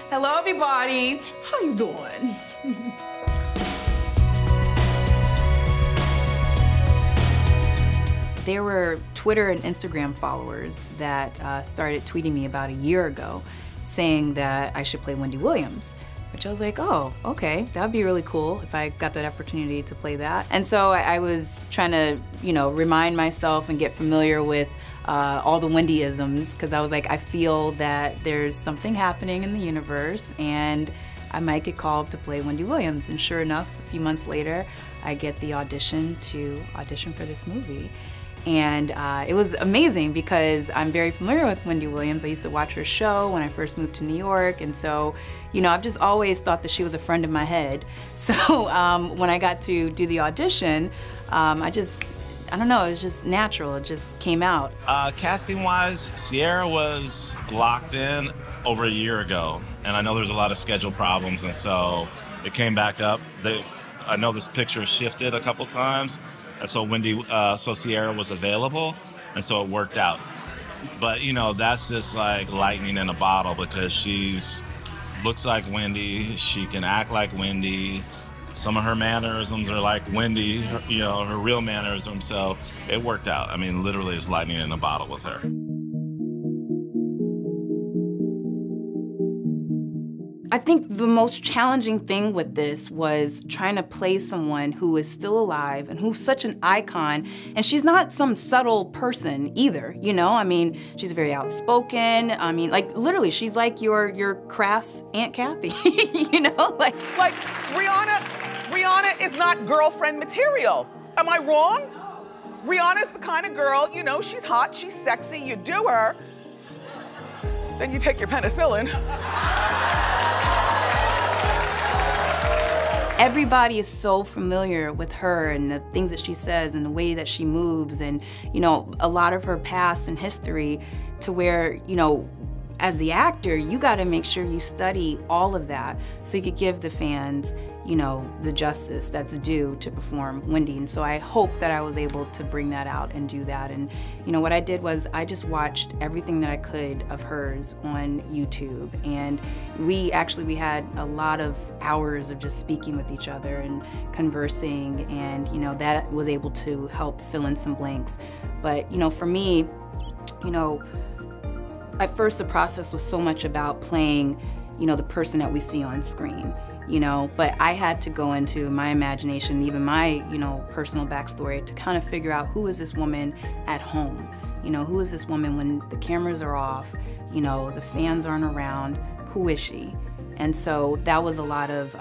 Hello, everybody. How you doing? There were Twitter and Instagram followers that started tweeting me about a year ago saying that I should play Wendy Williams, which I was like, oh, okay, that'd be really cool if I got that opportunity to play that. And so I was trying to, remind myself and get familiar with all the Wendy-isms, because I was like, I feel that there's something happening in the universe and I might get called to play Wendy Williams. And sure enough, a few months later, I get the audition for this movie. And it was amazing because I'm very familiar with Wendy Williams. I used to watch her show when I first moved to New York. And so, I've just always thought that she was a friend in my head. So when I got to do the audition, I don't know, it was just natural. It just came out. Casting-wise, Ciera was locked in over a year ago. And I know there's a lot of schedule problems. And so it came back up. I know this picture shifted a couple times. And so Ciera was available, and so it worked out. But that's just like lightning in a bottle because looks like Wendy, she can act like Wendy. Some of her mannerisms are like Wendy, her real mannerisms. So it worked out. I mean, literally, it's lightning in a bottle with her. I think the most challenging thing with this was trying to play someone who is still alive and who's such an icon, and she's not some subtle person either, I mean, she's very outspoken. I mean, like, literally, she's like your crass Aunt Kathy, Like Rihanna is not girlfriend material. Am I wrong? Rihanna's the kind of girl, she's hot, she's sexy, you do her, then you take your penicillin. Everybody is so familiar with her and the things that she says and the way that she moves and, a lot of her past and history to where, as the actor, you gotta make sure you study all of that so you could give the fans, the justice that's due to perform Wendy. And so I hope that I was able to bring that out and do that. And, what I did was I just watched everything that I could of hers on YouTube. And we had a lot of hours of just speaking with each other and conversing. And, that was able to help fill in some blanks. But, for me, at first, the process was so much about playing, the person that we see on screen, but I had to go into my imagination, even my, personal backstory to kind of figure out who is this woman at home, who is this woman when the cameras are off, the fans aren't around, who is she? And so that was a lot of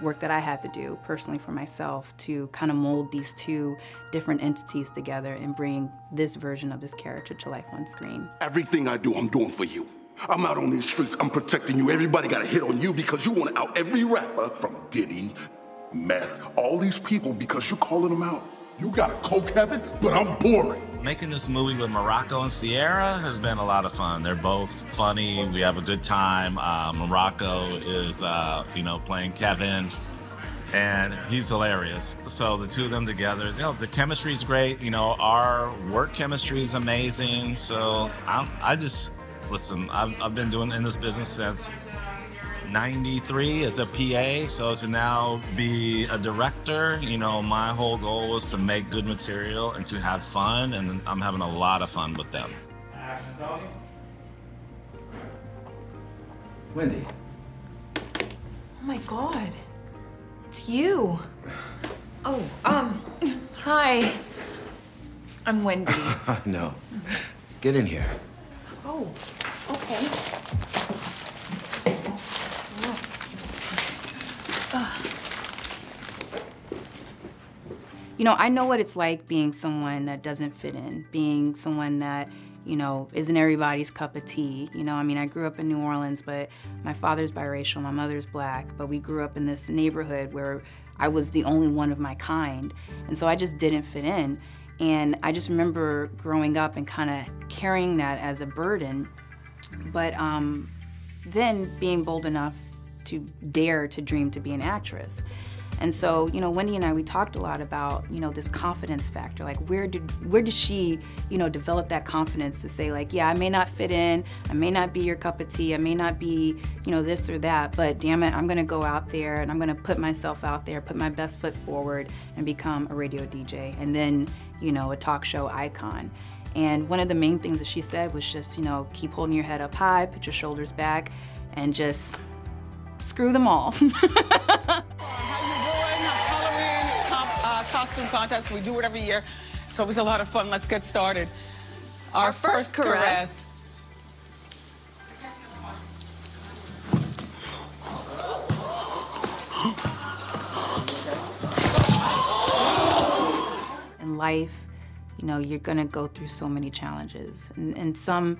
work that I had to do personally for myself to kind of mold these two different entities together and bring this version of this character to life on screen. Everything I do, I'm doing for you. I'm out on these streets, I'm protecting you. Everybody got a hit on you because you want to out every rapper from Diddy, Meth, all these people because you're calling them out. You got a coke habit, but I'm boring. Making this movie with Morocco and Ciera has been a lot of fun. They're both funny. We have a good time. Morocco is, playing Kevin, and he's hilarious. So the two of them together, the chemistry's great. Our work chemistry is amazing. So listen, I've been doing in this business since '93 as a PA, so to now be a director, my whole goal was to make good material and to have fun, and I'm having a lot of fun with them. Wendy. Oh my God, it's you. Oh, hi. I'm Wendy. No. Get in here. Oh, okay. I know what it's like being someone that doesn't fit in, being someone that, isn't everybody's cup of tea. I mean, I grew up in New Orleans, but my father's biracial, my mother's black, but we grew up in this neighborhood where I was the only one of my kind. And so I just didn't fit in. And I just remember growing up and kind of carrying that as a burden, but then being bold enough to dare to dream to be an actress. And so, you know, Wendy and I, we talked a lot about, you know, this confidence factor. Like, where did she, you know, develop that confidence to say, like, yeah, I may not fit in, I may not be your cup of tea, I may not be, you know, this or that, but damn it, I'm gonna go out there and I'm gonna put myself out there, put my best foot forward and become a radio DJ and then, you know, a talk show icon. And one of the main things that she said was just, you know, keep holding your head up high, put your shoulders back, and just screw them all. Costume contest. We do it every year. It's always a lot of fun. Let's get started. Our first caress. In life, you know, you're gonna go through so many challenges, and some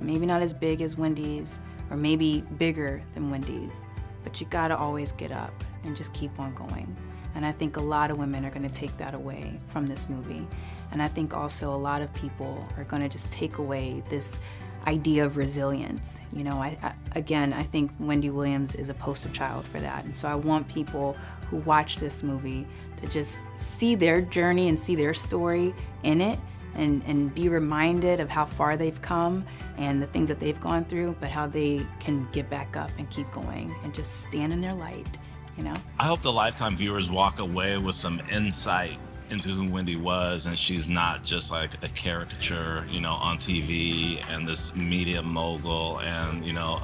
maybe not as big as Wendy's, or maybe bigger than Wendy's, but you gotta always get up and just keep on going. And I think a lot of women are gonna take that away from this movie. And I think also a lot of people are gonna just take away this idea of resilience. You know, again, I think Wendy Williams is a poster child for that. And so I want people who watch this movie to just see their journey and see their story in it, and be reminded of how far they've come and the things that they've gone through, but how they can get back up and keep going and just stand in their light. You know? I hope the Lifetime viewers walk away with some insight into who Wendy was, and she's not just like a caricature, you know, on TV and this media mogul and, you know,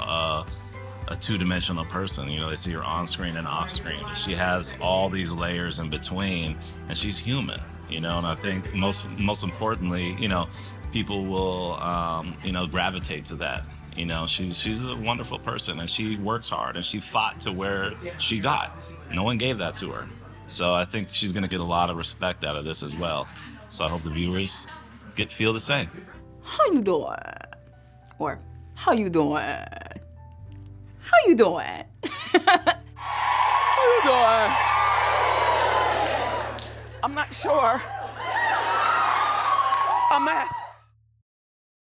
a two-dimensional person. You know, they see her on screen and off screen. She has all these layers in between, and she's human, you know, and I think most importantly, you know, people will, you know, gravitate to that. You know, she's a wonderful person, and she works hard, and she fought to where she got. No one gave that to her. So I think she's gonna get a lot of respect out of this as well. So I hope the viewers feel the same. How you doing? Or, how you doing? How you doing? How you doing? I'm not sure. A mess.